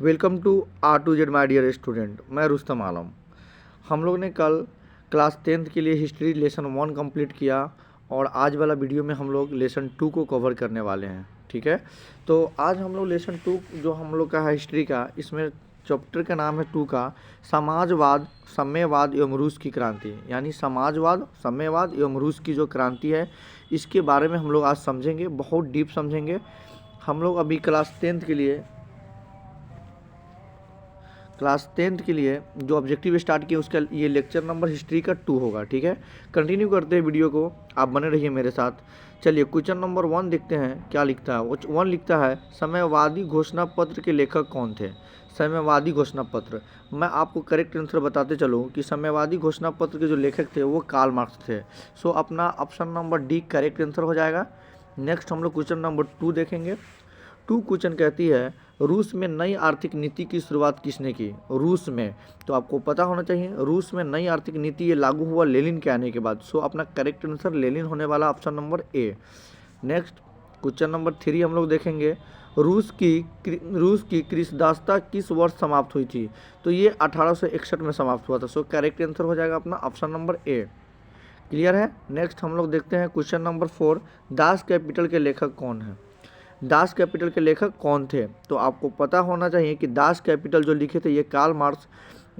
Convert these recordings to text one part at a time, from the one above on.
Welcome to R to Z my dear student. मैं रुस्तम आलम। हम लोग ने कल क्लास 10th के लिए हिस्ट्री लेसन 1 कंप्लीट किया और आज वाला वीडियो में हम लोग लेसन 2 को कवर करने वाले हैं। ठीक है, तो आज हम लोग लेसन 2 जो हम लोग का है हिस्ट्री का, इसमें चैप्टर का नाम है 2 का समाजवाद, साम्यवाद एवं रूस की क्रांति। यानी समाजवाद, साम्यवाद एवं रूस की जो क्रांति है इसके बारे में हम लोग आज समझेंगे, बहुत डीप समझेंगे। हम लोग अभी क्लास 10th के लिए जो ऑब्जेक्टिव स्टार्ट किए उसका ये लेक्चर नंबर हिस्ट्री का 2 होगा। ठीक है, कंटिन्यू करते हैं वीडियो को, आप बने रहिए मेरे साथ। चलिए क्वेश्चन नंबर 1 देखते हैं क्या लिखता है। 1 लिखता है साम्यवादी घोषणा पत्र के लेखक कौन थे। साम्यवादी घोषणा पत्र, मैं आपको करेक्ट आंसर बताते चलूँ कि साम्यवादी घोषणा पत्र के जो लेखक थे वो कार्ल मार्क्स थे। सो अपना option number D correct answer हो जाएगा। नेक्स्ट हम लोग क्वेश्चन नंबर 2 देखेंगे। 2 क्वेश्चन कहती है रूस में नई आर्थिक नीति की शुरुआत किसने की। रूस में, तो आपको पता होना चाहिए रूस में नई आर्थिक नीति ये लागू हुआ लेनिन के आने के बाद। सो अपना करेक्ट आंसर लेनिन होने वाला option number A. Next question number 3 हम लोग देखेंगे। रूस की कृषदासता किस वर्ष समाप्त हुई थी। तो ये 1861 में समाप्त हुआ था। सो करेक्ट आंसर हो जाएगा अपना ऑप्शन नंबर ए। क्लियर है। नेक्स्ट हम लोग देखते हैं क्वेश्चन नंबर 4, दास कैपिटल के लेखक कौन है। दास कैपिटल के लेखक कौन थे, तो आपको पता होना चाहिए कि दास कैपिटल जो लिखे थे ये कार्ल मार्क्स।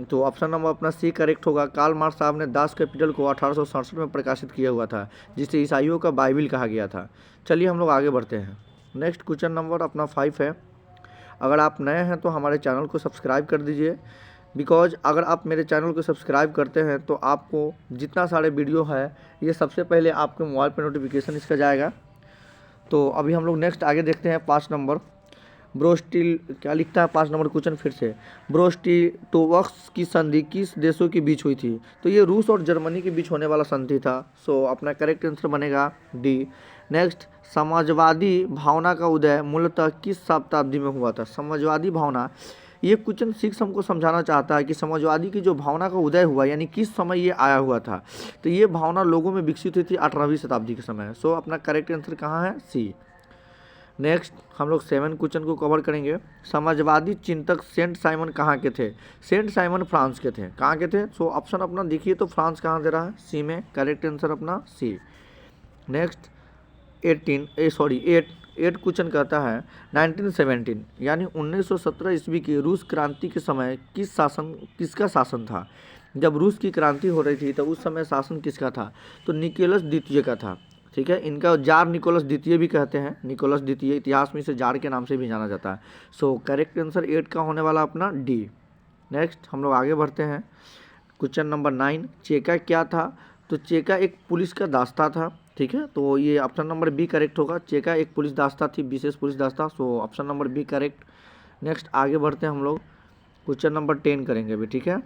तो ऑप्शन नंबर अपना सी करेक्ट होगा। कार्ल मार्क्स साहब ने दास कैपिटल को 1867 में प्रकाशित किया हुआ था, जिसे ईसाइयों का बाइबिल कहा गया था। चलिए हम लोग आगे बढ़ते हैं। नेक्स्ट क्वेश्चन नंबर अपना 5 है। अगर आप नए हैं तो हमारे चैनल को सब्सक्राइब कर दीजिए, बिकॉज अगर आप मेरे चैनल को सब्सक्राइब करते हैं तो आपको जितना सारे वीडियो है ये सबसे पहले आपके मोबाइल पर नोटिफिकेशन इसका जाएगा। तो अभी हम लोग नेक्स्ट आगे देखते हैं 5 नंबर। ब्रोस्टिल क्या लिखता है 5 नंबर क्वेश्चन फिर से। ब्रोस्टिटोवक्स की संधि किस देशों के बीच हुई थी। तो ये रूस और जर्मनी के बीच होने वाला संधि था। सो अपना करेक्ट आंसर बनेगा डी। नेक्स्ट समाजवादी भावना का उदय मूलतः किस शताब्दी में हुआ था। समाजवादी भावना, ये क्वेश्चन 6 हमको समझाना चाहता है कि समाजवादी की जो भावना का उदय हुआ यानी किस समय ये आया हुआ था। तो ये भावना लोगों में विकसित हुई थी 18वीं शताब्दी के समय। सो अपना करेक्ट आंसर कहाँ है, सी। नेक्स्ट हम लोग 7 क्वेश्चन को कवर करेंगे। समाजवादी चिंतक सेंट साइमन कहाँ के थे। सेंट साइमन फ्रांस के थे। कहाँ के थे, सो ऑप्शन अपना देखिए तो फ्रांस कहाँ दे रहा है, सी में। करेक्ट आंसर अपना सी। नेक्स्ट 8 क्वेश्चन कहता है 1917 यानी 1917 ईस्वी की रूस क्रांति के समय किसका शासन था। जब रूस की क्रांति हो रही थी तो उस समय शासन किसका था। तो निकोलस द्वितीय का था। ठीक है, इनका जार निकोलस द्वितीय भी कहते हैं। निकोलस द्वितीय इतिहास में इसे जार के नाम से भी जाना जाता है। सो करेक्ट आंसर 8 का होने वाला अपना डी। नेक्स्ट हम लोग आगे बढ़ते हैं। क्वेश्चन नंबर 9, चेका क्या था। तो चेका एक पुलिस का दास्ता था। ठीक है, तो ये ऑप्शन नंबर बी करेक्ट होगा। चेका एक पुलिस दास्ता थी, विशेष पुलिस दास्ता। So option number B correct. Next आगे बढ़ते हैं हम लोग क्वेश्चन नंबर 10 करेंगे अभी। ठीक है,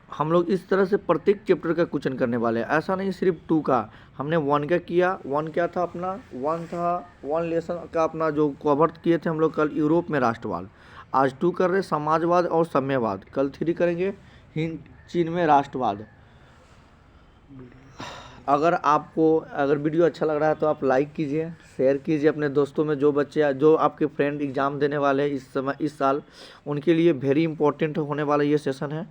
हम लोग इस तरह से प्रत्येक चैप्टर का क्वेश्चन करने वाले हैं, ऐसा नहीं सिर्फ 2 का। हमने 1 का किया। 1 क्या था अपना, 1 लेसन का अपना जो कवर किए थे हम लोग कल, यूरोप में राष्ट्रवाद। आज 2 कर रहे समाजवाद और साम्यवाद। कल 3 करेंगे हिंद चीन में राष्ट्रवाद। अगर वीडियो अच्छा लग रहा है तो आप लाइक कीजिए, शेयर कीजिए अपने दोस्तों में। जो बच्चे, जो आपके फ्रेंड एग्ज़ाम देने वाले हैं इस साल, उनके लिए वेरी इंपॉर्टेंट होने वाला ये सेशन है।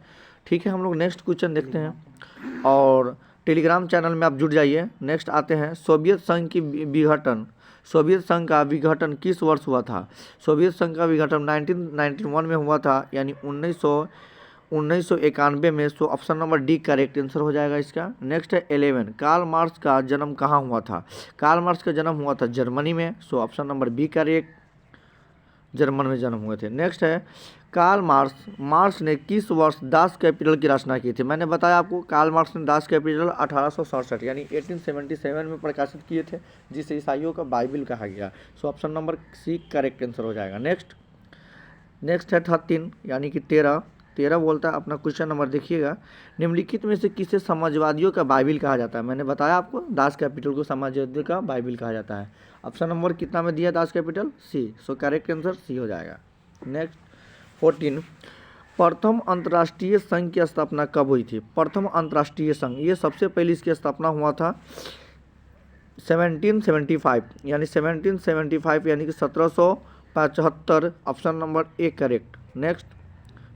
ठीक है, हम लोग नेक्स्ट क्वेश्चन देखते हैं और टेलीग्राम चैनल में आप जुड़ जाइए। नेक्स्ट आते हैं सोवियत संघ की विघटन। सोवियत संघ का विघटन किस वर्ष हुआ था। सोवियत संघ का विघटन 1991 में हुआ था, यानी 1991 में। So option number D correct answer हो जाएगा इसका। नेक्स्ट है 11, कार्ल मार्क्स का जन्म कहाँ हुआ था। कार्ल मार्क्स का जन्म हुआ था जर्मनी में। So option number B correct, German में जन्म हुए थे। नेक्स्ट है कार्ल मार्क्स ने किस वर्ष दास कैपिटल की रचना की थी। मैंने बताया आपको कार्ल मार्क्स ने दास कैपिटल 1867 यानी 1877 में प्रकाशित किए थे, जिसे ईसाइयों का बाइबिल कहा गया। So option number C correct answer हो जाएगा। नेक्स्ट है 13 यानी कि 13 बोलता है अपना क्वेश्चन नंबर देखिएगा। निम्नलिखित में से किसे समाजवादियों का बाइबिल कहा जाता है। मैंने बताया आपको दास कैपिटल को समाजवादियों का बाइबिल कहा जाता है। ऑप्शन नंबर कितना में दिया दास कैपिटल, सी। सो करेक्ट आंसर सी हो जाएगा। नेक्स्ट 14, प्रथम अंतर्राष्ट्रीय संघ की स्थापना कब हुई थी। प्रथम अंतर्राष्ट्रीय संघ, ये सबसे पहले इसकी स्थापना हुआ था 1775 यानी 1775 यानी कि 1775 75, option number A correct. Next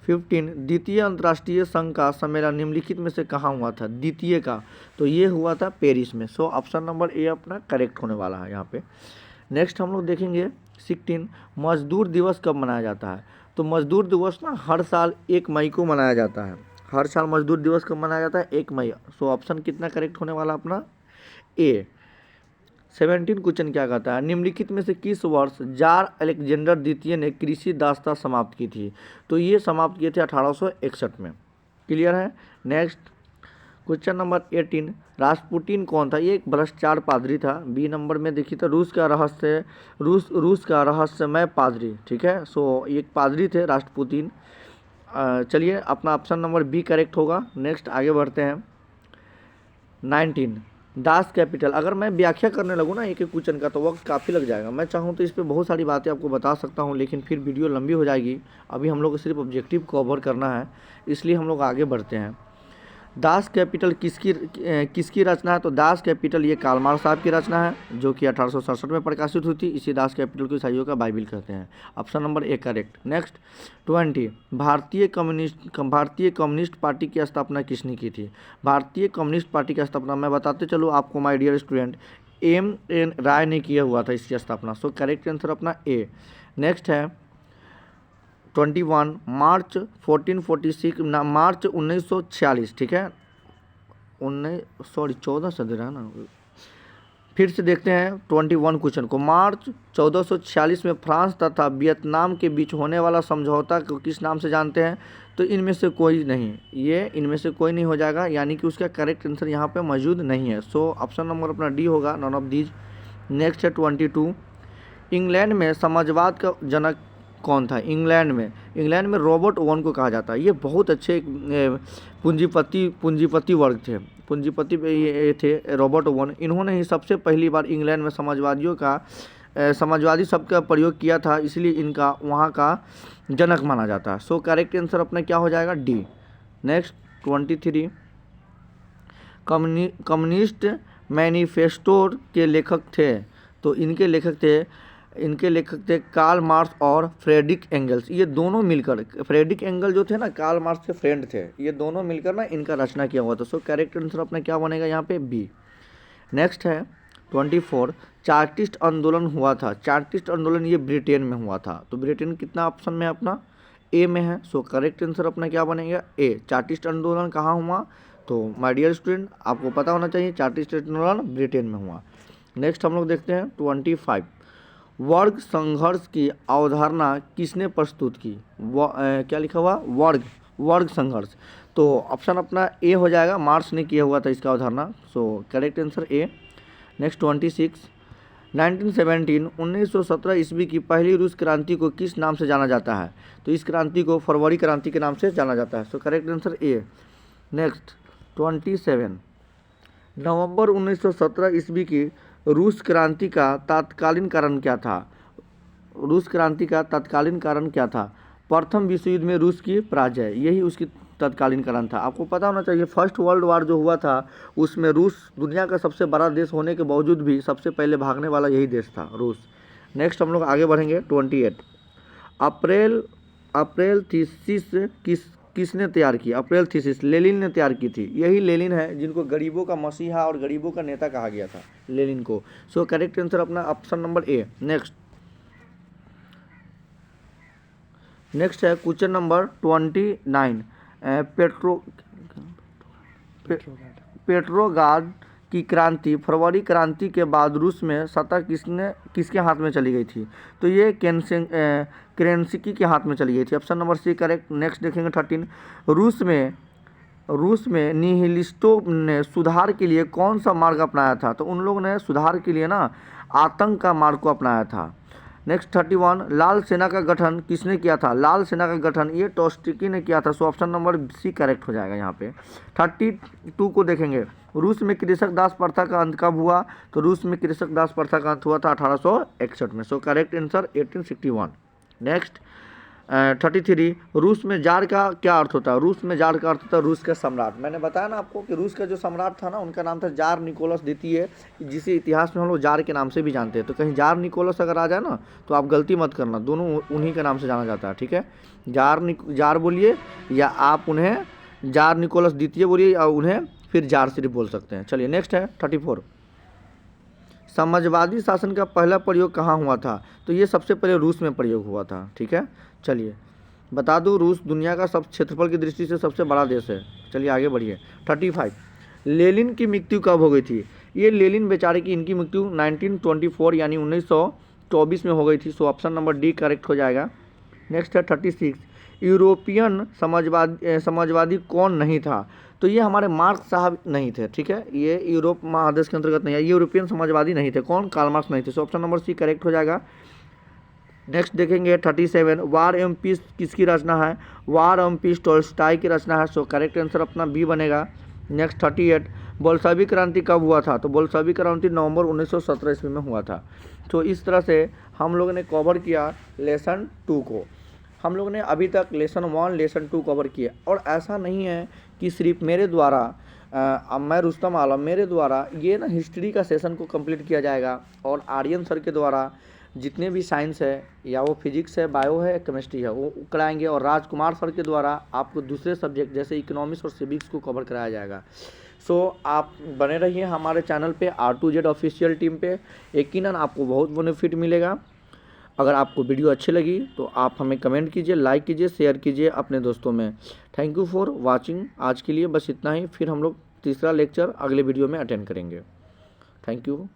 15, द्वितीय अंतर्राष्ट्रीय संघ का सम्मेलन निम्नलिखित में से कहाँ हुआ था? द्वितीय का, तो ये हुआ था पेरिस में। सो ऑप्शन नंबर ए अपना करेक्ट होने वाला है यहाँ पे। नेक्स्ट हम लोग देखेंगे 16, मजदूर दिवस कब मनाया जाता है? तो मजदूर दिवस ना हर साल 1 मई को मनाया जाता है। हर साल मजदूर दिवस कब मनाया जाता है? 1 मई। सो ऑप्शन कितना करेक्ट होने वाला अपना? ए। 17 क्वेश्चन क्या कहता है? निम्नलिखित में से किस वर्ष जार अलेक्जेंडर द्वितीय ने कृषि दासता समाप्त की थी? तो ये समाप्त किए थे 1861 में। क्लियर है। नेक्स्ट क्वेश्चन नंबर 18, रास्पुटिन कौन था? ये एक भ्रष्टाचार पादरी था। बी नंबर में देखिए तो रूस का रहस्यमय पादरी, ठीक है। सो एक पादरी थे रास्पुटिन। चलिए अपना ऑप्शन नंबर बी करेक्ट होगा। नेक्स्ट आगे बढ़ते हैं 19, दास कैपिटल। अगर मैं व्याख्या करने लगूँ ना एक एक क्वेश्चन का तो वक्त काफ़ी लग जाएगा। मैं चाहूँ तो इस पर बहुत सारी बातें आपको बता सकता हूँ, लेकिन फिर वीडियो लंबी हो जाएगी। अभी हम लोग को सिर्फ ऑब्जेक्टिव कवर करना है, इसलिए हम लोग आगे बढ़ते हैं। दास कैपिटल किसकी रचना है? तो दास कैपिटल ये कार्ल मार्क्स साहब की रचना है, जो कि 1867 में प्रकाशित हुई थी। इसी दास कैपिटल को ईसाइयों का बाइबिल कहते हैं। Option number A correct. Next 20, भारतीय कम्युनिस्ट पार्टी की स्थापना किसने की थी? भारतीय कम्युनिस्ट पार्टी की स्थापना मैं बताते चलूँ आपको माय डियर स्टूडेंट, एम.एन. राय ने किया हुआ था इसकी स्थापना। सो करेक्ट आंसर अपना ए। नेक्स्ट है 21, मार्च 1946, ठीक है। 14 से दे रहा है ना। फिर से देखते हैं 21 क्वेश्चन को। मार्च 1446 में फ्रांस तथा वियतनाम के बीच होने वाला समझौता को किस नाम से जानते हैं? तो इनमें से कोई नहीं, ये इनमें से कोई नहीं हो जाएगा, यानी कि उसका करेक्ट आंसर यहाँ पे मौजूद नहीं है। सो ऑप्शन नंबर अपना डी होगा, नॉन ऑफ दीज। नेक्स्ट है 22, इंग्लैंड में समाजवाद का जनक कौन था? इंग्लैंड में रॉबर्ट ओवन को कहा जाता है। ये बहुत अच्छे पूंजीपति वर्ग थे, पूंजीपति ये थे रॉबर्ट ओवन। इन्होंने ही सबसे पहली बार इंग्लैंड में समाजवादी शब्द का प्रयोग किया था, इसलिए इनका वहाँ का जनक माना जाता है। सो करेक्ट आंसर अपना क्या हो जाएगा? डी। नेक्स्ट 23, कम्युनिस्ट मैनिफेस्टो के लेखक थे। तो इनके लेखक थे कार्ल मार्क्स और फ्रेडरिक एंगल्स। ये दोनों मिलकर, फ्रेडरिक एंगल जो थे ना कार्ल मार्क्स के फ्रेंड थे, ये दोनों मिलकर ना इनका रचना किया हुआ था। सो करेक्ट आंसर अपना क्या बनेगा यहाँ पे? बी। नेक्स्ट है 24, चार्टिस्ट आंदोलन हुआ था। चार्टिस्ट आंदोलन ये ब्रिटेन में हुआ था। तो ब्रिटेन कितना ऑप्शन में अपना? ए में है। सो करेक्ट आंसर अपना क्या बनेगा? ए। चार्टिस्ट आंदोलन कहाँ हुआ? तो माय डियर स्टूडेंट आपको पता होना चाहिए, चार्टिस्ट आंदोलन ब्रिटेन में हुआ। नेक्स्ट हम लोग देखते हैं 25, वर्ग संघर्ष की अवधारणा किसने प्रस्तुत की? क्या लिखा हुआ? वर्ग संघर्ष। तो ऑप्शन अपना ए हो जाएगा, मार्क्स ने किया हुआ था इसका अवधारणा। So correct answer A. Next 26, 1917 ईस्वी की पहली रूस क्रांति को किस नाम से जाना जाता है? तो इस क्रांति को फरवरी क्रांति के नाम से जाना जाता है। So correct answer A. Next 27, नवंबर 1917 ईस्वी की रूस क्रांति का तत्कालीन कारण क्या था? रूस क्रांति का तत्कालीन कारण क्या था? प्रथम विश्व युद्ध में रूस की पराजय, यही उसकी तत्कालीन कारण था। आपको पता होना चाहिए फर्स्ट वर्ल्ड वार जो हुआ था उसमें रूस दुनिया का सबसे बड़ा देश होने के बावजूद भी सबसे पहले भागने वाला यही देश था, रूस। नेक्स्ट हम लोग आगे बढ़ेंगे 28, अप्रैल थीसिस किसने तैयार की? अप्रैल थीसिस लेनिन ने तैयार की थी। यही लेनिन है जिनको गरीबों का मसीहा और गरीबों का नेता कहा गया था, लेनिन को। सो करेक्ट आंसर अपना ऑप्शन नंबर ए। नेक्स्ट है क्वेश्चन नंबर 29, पेट्रोग्राड की क्रांति, फरवरी क्रांति के बाद रूस में सत्ता किसके हाथ में चली गई थी? तो ये केरेंस्की के हाथ में चली गई थी। Option number C correct. Next देखेंगे 13, रूस में निहिलिस्टों ने सुधार के लिए कौन सा मार्ग अपनाया था? तो उन लोगों ने सुधार के लिए ना आतंक का मार्ग को अपनाया था। नेक्स्ट 31, लाल सेना का गठन किसने किया था? लाल सेना का गठन ये टोस्टिकी ने किया था। So option number C correct हो जाएगा यहाँ पे। 32 को देखेंगे, रूस में कृषक दास प्रथा का अंत कब हुआ? तो रूस में कृषक दास प्रथा का अंत हुआ था 1861 में। So correct answer 1861। नेक्स्ट 33 रूस में जार का क्या अर्थ होता है? रूस में जार का अर्थ होता है रूस का सम्राट। मैंने बताया ना आपको कि रूस का जो सम्राट था ना उनका नाम था जार निकोलस द्वितीय, जिसे इतिहास में हम लोग जार के नाम से भी जानते हैं। तो कहीं जार निकोलस अगर आ जाए ना तो आप गलती मत करना, दोनों उन्हीं के नाम से जाना जाता है, ठीक है। जार बोलिए या आप उन्हें जार निकोलस द्वितीय बोलिए या उन्हें फिर जार सिर्फ बोल सकते हैं। चलिए नेक्स्ट है 34, समाजवादी शासन का पहला प्रयोग कहाँ हुआ था? तो ये सबसे पहले रूस में प्रयोग हुआ था, ठीक है। चलिए बता दूँ, रूस दुनिया का सब क्षेत्रफल की दृष्टि से सबसे बड़ा देश है। चलिए आगे बढ़िए। 35, लेनिन की मृत्यु कब हो गई थी? ये लेनिन बेचारे की इनकी मृत्यु 1924 यानी 1924 में हो गई थी। सो ऑप्शन नंबर डी करेक्ट हो जाएगा। नेक्स्ट है 36, यूरोपियन समाजवादी कौन नहीं था? तो ये हमारे मार्क्स साहब नहीं थे, ठीक है। ये यूरोप महादेश के अंतर्गत नहीं है, ये यूरोपियन समाजवादी नहीं थे। कौन? कार्ल मार्क्स नहीं थे। So option number C correct हो जाएगा। नेक्स्ट देखेंगे 37, वार एवं पीस किसकी रचना है? वार एवं पीस टोल्स्टॉय की रचना है। सो करेक्ट आंसर अपना बी बनेगा। नेक्स्ट 38, बोल्शेविक क्रांति कब हुआ था? तो बोल्शेविक क्रांति नवंबर 1917 ईस्वी में हुआ था। तो इस तरह से हम लोगों ने कवर किया लेसन 2 को। हम लोगों ने अभी तक लेसन 1 लेसन 2 कवर किए, और ऐसा नहीं है कि सिर्फ मेरे द्वारा मैं रुस्तम आलम मेरे द्वारा ये ना हिस्ट्री का सेशन को कंप्लीट किया जाएगा, और आर्यन सर के द्वारा जितने भी साइंस है, या वो फिजिक्स है, बायो है, केमिस्ट्री है, वो कराएंगे, और राजकुमार सर के द्वारा आपको दूसरे सब्जेक्ट जैसे इकोनॉमिक्स और सिविक्स को कवर कराया जाएगा। सो आप बने रहिए हमारे चैनल पे R2Z ऑफिशियल टीम पे, यकीनन आपको बहुत बेनिफिट मिलेगा। अगर आपको वीडियो अच्छी लगी तो आप हमें कमेंट कीजिए, लाइक कीजिए, शेयर कीजिए अपने दोस्तों में। Thank you for watching. आज के लिए बस इतना ही, फिर हम लोग तीसरा लेक्चर अगले वीडियो में अटेंड करेंगे। Thank you.